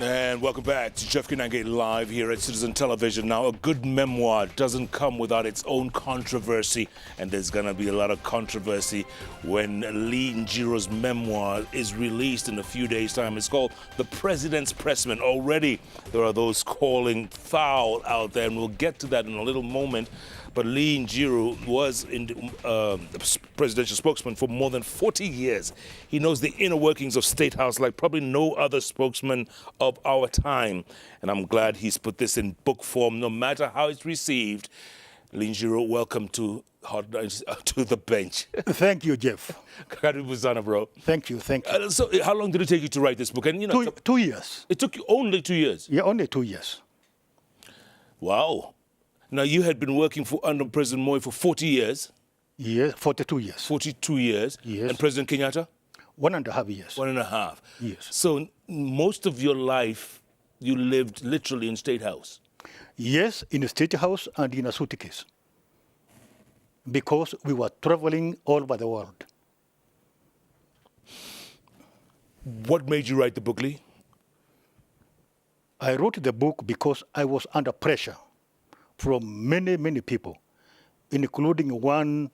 And welcome back to JKLIVE here at Citizen Television. Now, a good memoir doesn't come without its own controversy, and there's going to be a lot of controversy when Njiru's memoir is released in a few days' time. It's called The President's Pressman. Already, there are those calling foul out there, and we'll get to that in a little moment. But Njiru was the presidential spokesman for more than 40 years. He knows the inner workings of State House like probably no other spokesman of our time. And I'm glad he's put this in book form, no matter how it's received. Njiru, welcome to the bench. Thank you, Jeff. Karibu sana, bro. Thank you, thank you. So how long did it take you to write this book? And, you know, 2 years. It took you only 2 years? Yeah, only 2 years. Wow. Now, you had been working under President Moi for 40 years. Yes, 42 years. 42 years. Yes. And President Kenyatta? 1.5 years. 1.5. Yes. So most of your life, you lived literally in State House? Yes, in a State House and in a suitcase. Because we were traveling all over the world. What made you write the book, Lee? I wrote the book because I was under pressure from many, many people, including one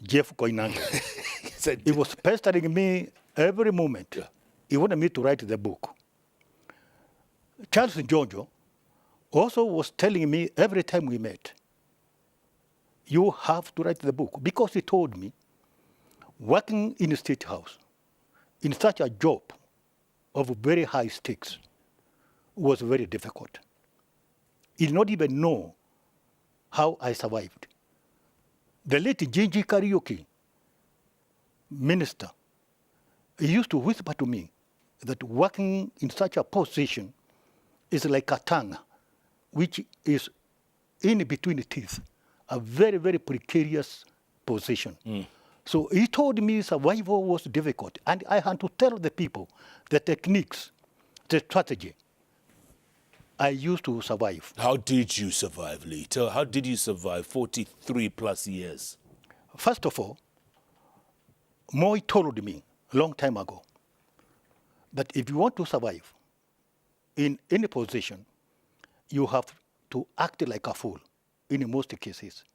Jeff Koinange. He was pestering me every moment. Yeah. He wanted me to write the book. Charles Njonjo also was telling me every time we met, you have to write the book, because he told me working in the State House in such a job of very high stakes was very difficult. He did not even know how I survived. The late JKLIVE minister, he used to whisper to me that working in such a position is like a tongue, which is in between the teeth, a very, very precarious position. So he told me survival was difficult, and I had to tell the people the techniques, the strategy I used to survive. How did you survive, Lee? How did you survive 43 plus years? First of all, Moi told me a long time ago that if you want to survive in any position, you have to act like a fool in most cases.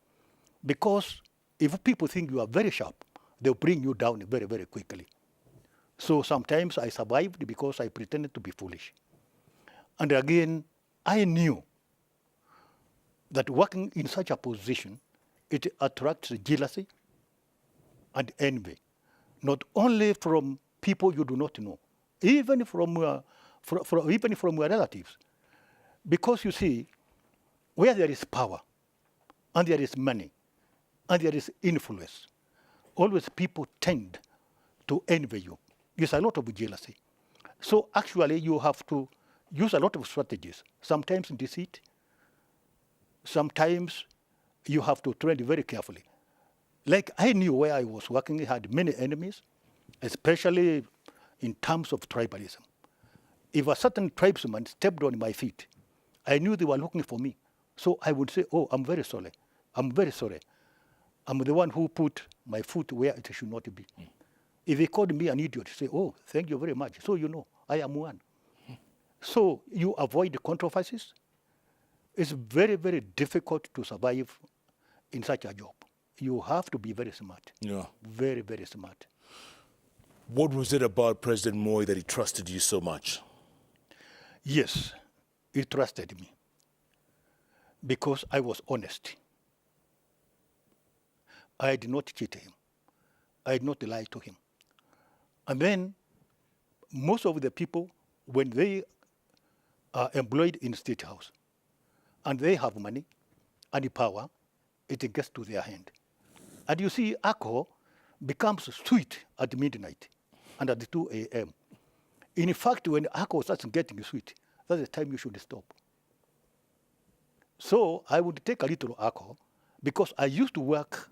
Because if people think you are very sharp, they'll bring you down very, very quickly. So sometimes I survived because I pretended to be foolish. And again, I knew that working in such a position, it attracts jealousy and envy, not only from people you do not know, even from your relatives. Because you see, where there is power, and there is money, and there is influence, always people tend to envy you. There's a lot of jealousy. So actually, you have to use a lot of strategies, sometimes deceit, sometimes you have to tread very carefully. Like I knew where I was working, I had many enemies, especially in terms of tribalism. If a certain tribesman stepped on my feet, I knew they were looking for me. So I would say, oh, I'm very sorry. I'm very sorry. I'm the one who put my foot where it should not be. If they called me an idiot, say, oh, thank you very much. So you know, I am one. So you avoid the controversies. It's very, very difficult to survive in such a job. You have to be very smart. Yeah. Very, very smart. What was it about President Moi that he trusted you so much? Yes, he trusted me because I was honest. I did not cheat him. I did not lie to him. And then most of the people, when they are employed in State House and they have money and power, it gets to their hand. And you see, alcohol becomes sweet at midnight and at 2 a.m. In fact, when alcohol starts getting sweet, that's the time you should stop. So I would take a little alcohol because I used to work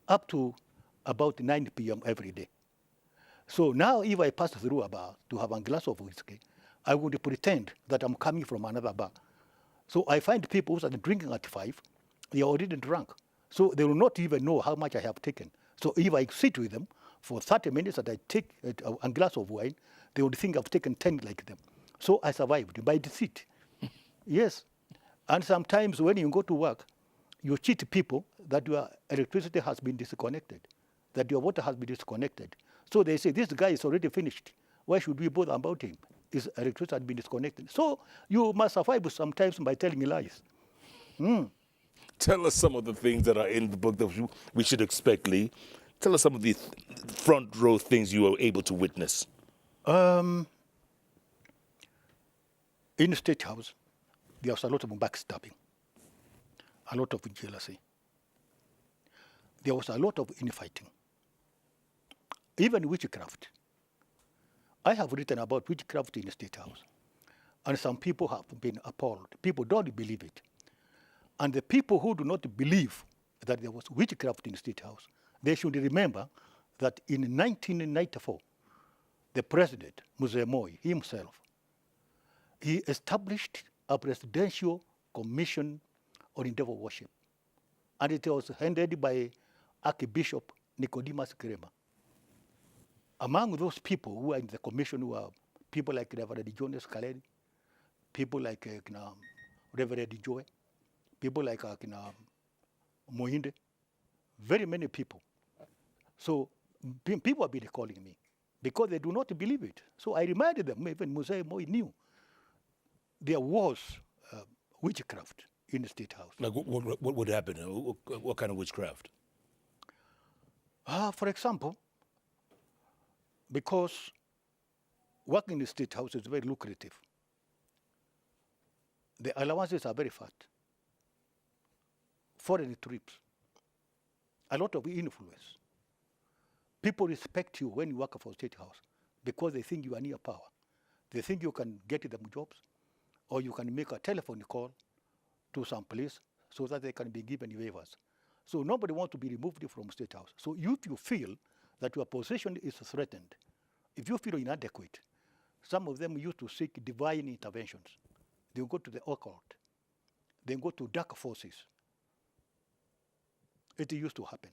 up to about 9 p.m. every day. So now if I pass through a bar to have a glass of whiskey, I would pretend that I'm coming from another bar. So I find people who are drinking at 5, they are already drunk. So they will not even know how much I have taken. So if I sit with them for 30 minutes and I take a glass of wine, they would think I've taken 10 like them. So I survived by deceit. Yes. And sometimes when you go to work, you cheat people that your electricity has been disconnected, that your water has been disconnected. So they say, this guy is already finished. Why should we bother about him? His electricity has been disconnected. So you must survive sometimes by telling lies. Tell us some of the things that are in the book that we should expect, Lee. Tell us some of the front row things you were able to witness. In the State House, there was a lot of backstabbing, a lot of jealousy. There was a lot of infighting, even witchcraft. I have written about witchcraft in the State House, and some people have been appalled. People don't believe it. And the people who do not believe that there was witchcraft in the State House, they should remember that in 1994, the president, Mzee Moi himself, he established a presidential commission on devil worship. And it was headed by Archbishop Nicodemus Krema. Among those people who are in the commission were people like Reverend Jonas Kaledi, people like Reverend Joe, people like Moinde, very many people. So people have been calling me because they do not believe it. So I reminded them, even Mzee Moi knew there was witchcraft in the State House. Like what would happen? What kind of witchcraft? For example, because working in the State House is very lucrative. The allowances are very fat. Foreign trips, a lot of influence. People respect you when you work for State House because they think you are near power. They think you can get them jobs, or you can make a telephone call to some place so that they can be given waivers. So nobody wants to be removed from State House. So if you feel that your position is threatened, if you feel inadequate, some of them used to seek divine interventions. They go to the occult. They go to dark forces. It used to happen.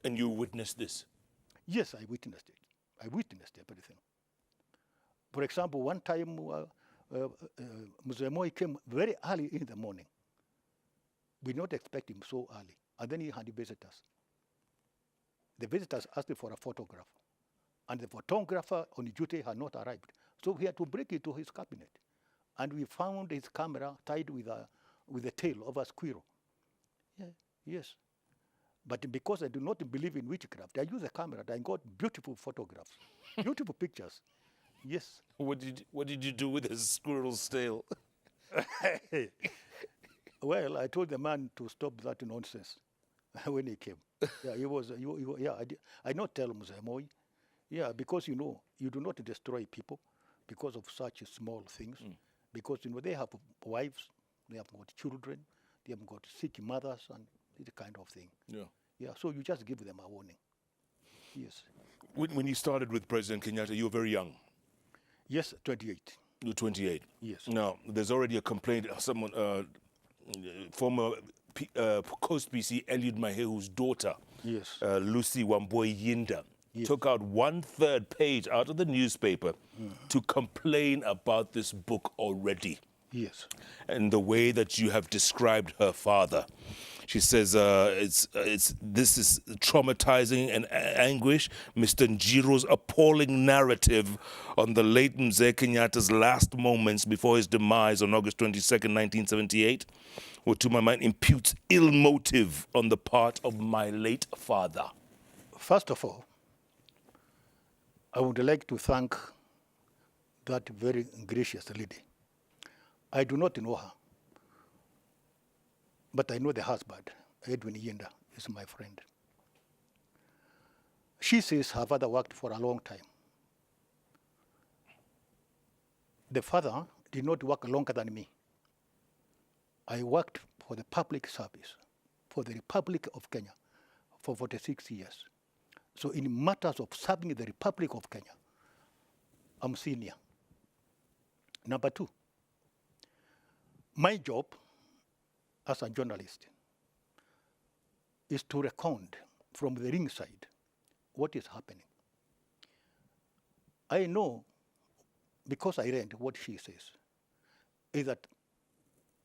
And you witnessed this? Yes, I witnessed it. I witnessed everything. For example, one time, Mzee Moi came very early in the morning. We did not expect him so early. And then he had visitors. The visitors asked for a photograph. And the photographer on duty had not arrived. So he had to break into his cabinet. And we found his camera tied with the tail of a squirrel. Yeah, yes. But because I do not believe in witchcraft, I use a camera and I got beautiful photographs, beautiful pictures. Yes. What did you do with his squirrel's tail? Well, I told the man to stop that nonsense when he came. Yeah, I not tell Mzee Moi. Yeah, because you do not destroy people because of such small things. Because they have wives, they have got children, they have got sick mothers, and this kind of thing. Yeah. Yeah, so you just give them a warning. Yes. When you started with President Kenyatta, you were very young. Yes, 28. You were 28. Yes. Now, there's already a complaint. Someone, former Coast PC Eliud Mahehu's daughter, Yes. Lucy Wamboi Yinda, Yes. took out 1/3 page out of the newspaper to complain about this book already. Yes. And the way that you have described her father. She says this is traumatizing and anguish. Mr. Njiru's appalling narrative on the late Mzee Kenyatta's last moments before his demise on August 22nd, 1978, what to my mind imputes ill motive on the part of my late father. First of all, I would like to thank that very gracious lady. I do not know her, but I know the husband, Edwin Yinda, is my friend. She says her father worked for a long time. The father did not work longer than me. I worked for the public service, for the Republic of Kenya, for 46 years. So in matters of serving the Republic of Kenya, I'm senior. Number two, my job as a journalist is to recount from the ringside what is happening. I know, because I read what she says, is that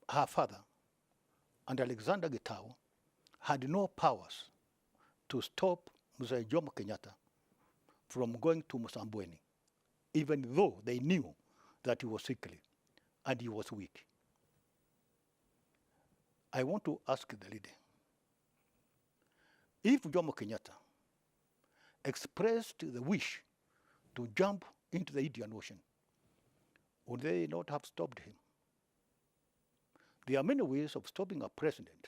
her father and Alexander Gitau had no powers to stop Mzee Jomo Kenyatta from going to Msambweni, even though they knew that he was sickly and he was weak. I want to ask the leader, if Jomo Kenyatta expressed the wish to jump into the Indian Ocean, would they not have stopped him? There are many ways of stopping a president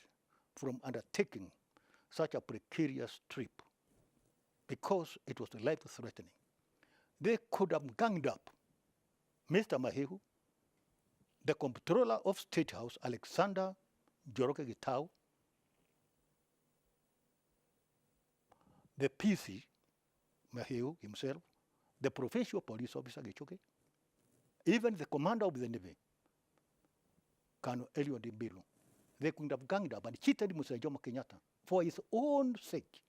from undertaking such a precarious trip because it was life-threatening. They could have ganged up Mr. Mahehu, the comptroller of State House, Alexander Joroke Gitau, the PC, Mahehu himself, the provincial police officer, Gichoke, even the commander of the Navy, Colonel Eliud Mbilu. They could have ganged up and cheated Mr. Jomo Kenyatta for his own sake,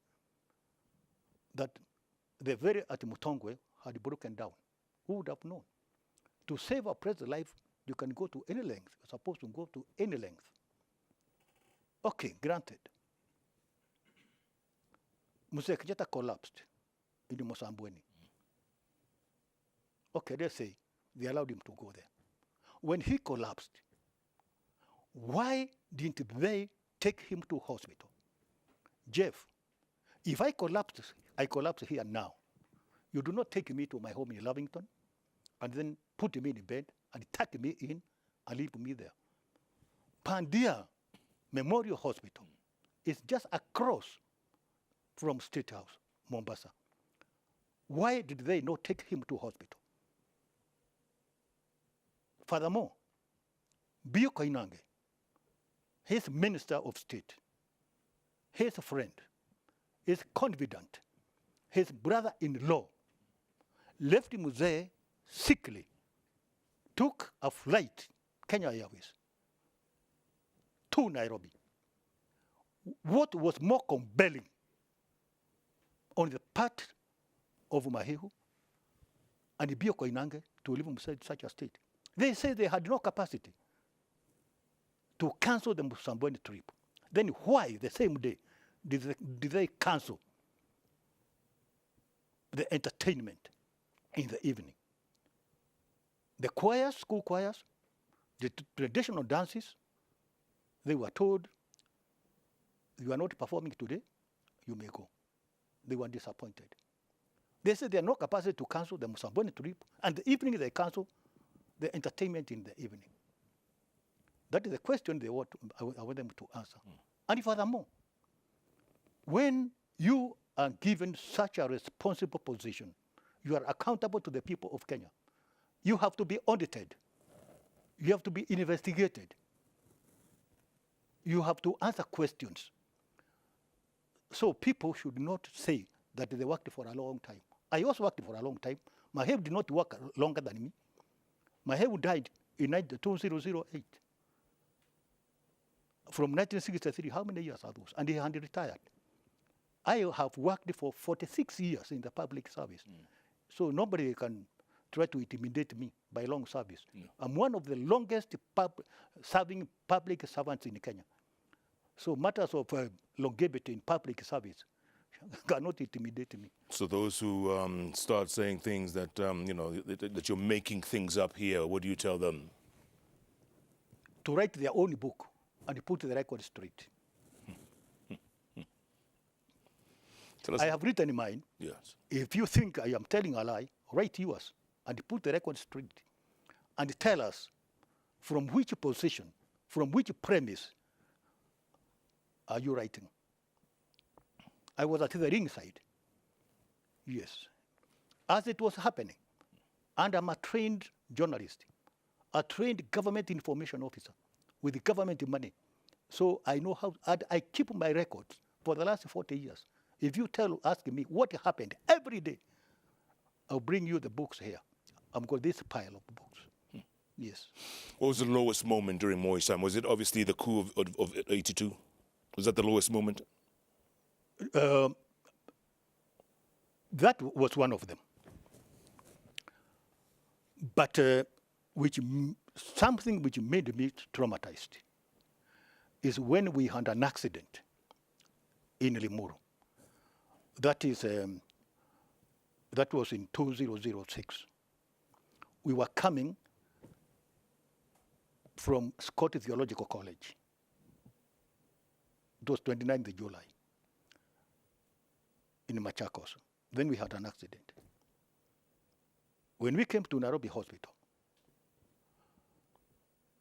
that the very at Mutongwe had broken down. Who would have known? To save a president's life, you can go to any length. You're supposed to go to any length. Okay, granted. Mzee Kenyatta collapsed in Msambweni. Okay, let's say they allowed him to go there. When he collapsed, why didn't they take him to hospital? Jeff, if I collapse here now. You do not take me to my home in Lavington and then put me in bed and tuck me in and leave me there. Pandia Memorial Hospital is just across from State House, Mombasa. Why did they not take him to hospital? Furthermore, Bio Koinange, his minister of state, his friend, his confidant, his brother-in-law, left him there sickly, took a flight, Kenya Airways, to Nairobi. What was more compelling on the part of Mahehu and Bio Koinange to leave him in such a state? They say they had no capacity to cancel the Msambweni trip. Then why, the same day, did they cancel the entertainment in the evening? The choirs, school choirs, the traditional dances, they were told, you are not performing today, you may go. They were disappointed. They said they had no capacity to cancel the Msambweni trip, and the evening they cancel the entertainment in the evening. That is the question I want them to answer. And furthermore, when you are given such a responsible position, you are accountable to the people of Kenya. You have to be audited. You have to be investigated. You have to answer questions. So people should not say that they worked for a long time. I also worked for a long time. Mahew did not work longer than me. Mahew died in 2008. From 1963, how many years are those? And he had retired. I have worked for 46 years in the public service. So nobody can try to intimidate me by long service. I'm one of the longest serving public servants in Kenya. So matters of longevity in public service cannot intimidate me. So those who start saying things that, that you're making things up here, what do you tell them? To write their own book and put the record straight. I have written mine. Yes. If you think I am telling a lie, write yours and put the record straight. And tell us from which position, from which premise are you writing? I was at the ringside. Yes. As it was happening, and I'm a trained journalist, a trained government information officer with government money. So I know how, and I keep my records for the last 40 years. If you ask me what happened every day, I'll bring you the books here. I've got this pile of books. Yes. What was the lowest moment during Moi's time? Was it obviously the coup of 82? Was that the lowest moment? That was one of them. But something which made me traumatized is when we had an accident in Limuru. That was in 2006. We were coming from Scott Theological College. It was 29th of July in Machakos. Then we had an accident. When we came to Nairobi Hospital,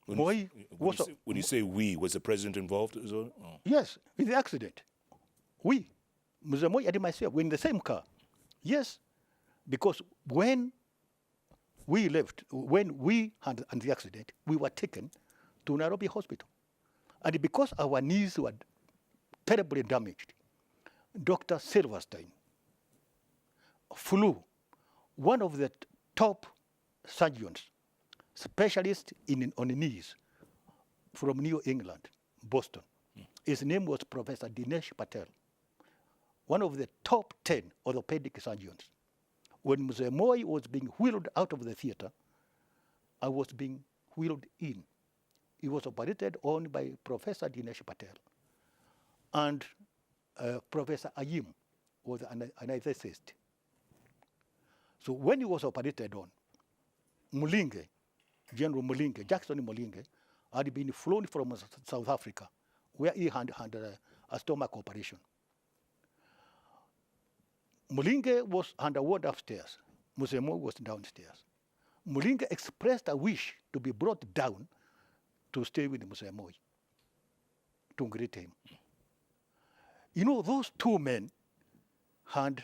When you say we, was the president involved as well? Oh. Yes, in the accident. We, Mzee Moi and myself, were in the same car. Yes, because when we left, when we had the accident, we were taken to Nairobi Hospital. And because our knees were terribly damaged, Dr. Silverstein flew one of the top surgeons, specialist on knees from New England, Boston. His name was Professor Dinesh Patel, one of the top 10 orthopedic surgeons. When Mzee Moi was being wheeled out of the theater, I was being wheeled in. He was operated on by Professor Dinesh Patel. And Professor Ayim was an anesthetist. So when he was operated on, Mulinge, General Mulinge, Jackson Mulinge, had been flown from South Africa, where he had a stomach operation. Mulinge was under ward upstairs. Mzee Moi was downstairs. Mulinge expressed a wish to be brought down to stay with Mzee Moi, to greet him. You know, those two men had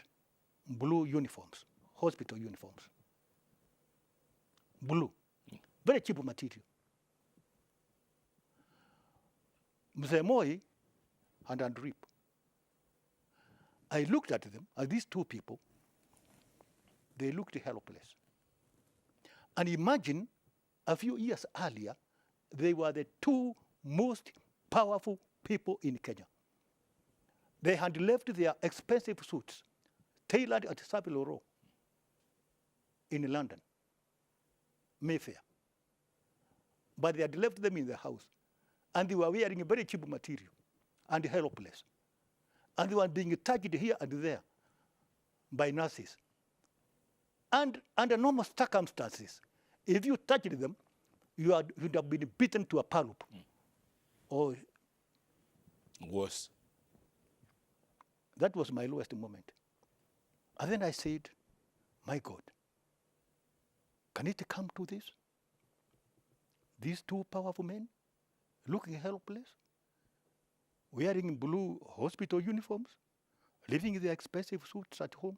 blue uniforms, hospital uniforms. Blue, very cheap material. Mzee Moi had a drip. I looked at them, at these two people, they looked helpless. And imagine, a few years earlier, they were the two most powerful people in Kenya. They had left their expensive suits, tailored at Savile Row in London, Mayfair. But they had left them in the house, and they were wearing a very cheap material and helpless. And they were being touched here and there by nurses. And under normal circumstances, if you touched them, you'd have been beaten to a pulp. Or worse. That was my lowest moment. And then I said, my God, can it come to this? These two powerful men looking helpless, wearing blue hospital uniforms, living in their expensive suits at home.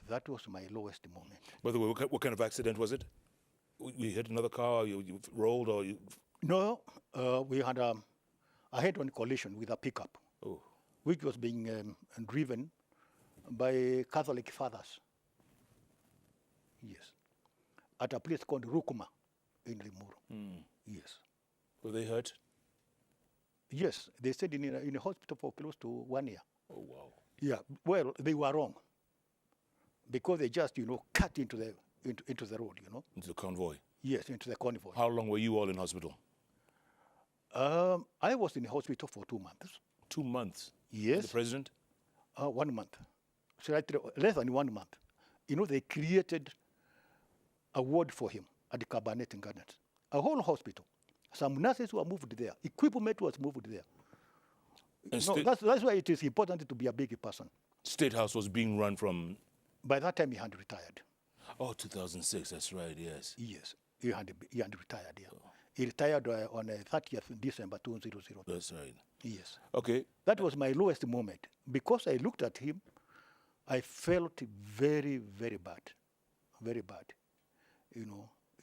That was my lowest moment. By the way, what kind of accident was it? You hit another car, you rolled, or you... No, we had a head-on collision with a pickup, which was being driven by Catholic fathers. Yes. At a place called Rukuma in Limuru. Yes. Were they hurt? Yes, they stayed in a hospital for close to 1 year. Oh, wow. Yeah, well, they were wrong. Because they just, cut into the road, Into the convoy? Yes, into the convoy. How long were you all in hospital? I was in the hospital for 2 months. 2 months? Yes. The president? 1 month. Slightly less than 1 month. They created a ward for him at the Cabernet Gardens. A whole hospital. Some nurses were moved there. Equipment was moved there. That's why it is important to be a big person. State House was being run from... By that time, he had retired. Oh, 2006, that's right, yes. Yes, he had retired, yeah. Oh. He retired on 30th December 2002. That's right. Yes. Okay. That was my lowest moment. Because I looked at him, I felt very, very bad. Very bad.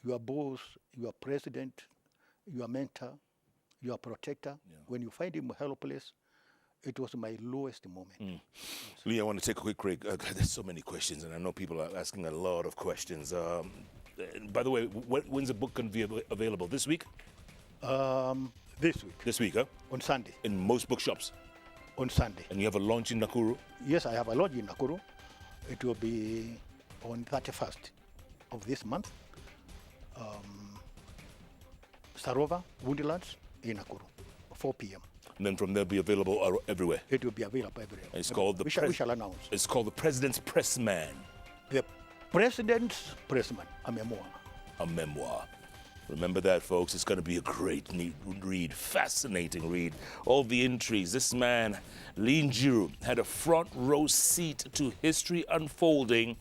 Your boss, your president, your mentor, your protector, when you find him helpless, it was my lowest moment. Yes. Lee, I want to take a quick break. There's so many questions, and I know people are asking a lot of questions. By the way, when's the book going to be available? This week? This week. This week, huh? On Sunday. In most bookshops? On Sunday. And you have a launch in Nakuru? Yes, I have a launch in Nakuru. It will be on 31st. of this month. Sarova, Woodlands, in Nakuru, 4 p.m. And then from there, be available everywhere. It will be available everywhere. It's called the we shall announce. It's called the President's Pressman. The President's Pressman, a memoir. A memoir. Remember that, folks. It's going to be a great, neat read, fascinating read. All the intrigues. This man, Njiru, had a front row seat to history unfolding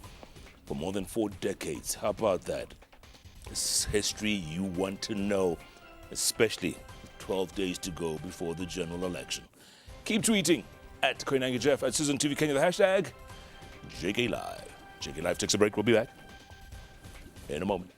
for more than 4 decades. How about that? This history you want to know, especially 12 days to go before the general election. Keep tweeting at Koinange Jeff, at Susan TV Kenya, the hashtag JKLIVE. JKLIVE takes a break. We'll be back in a moment.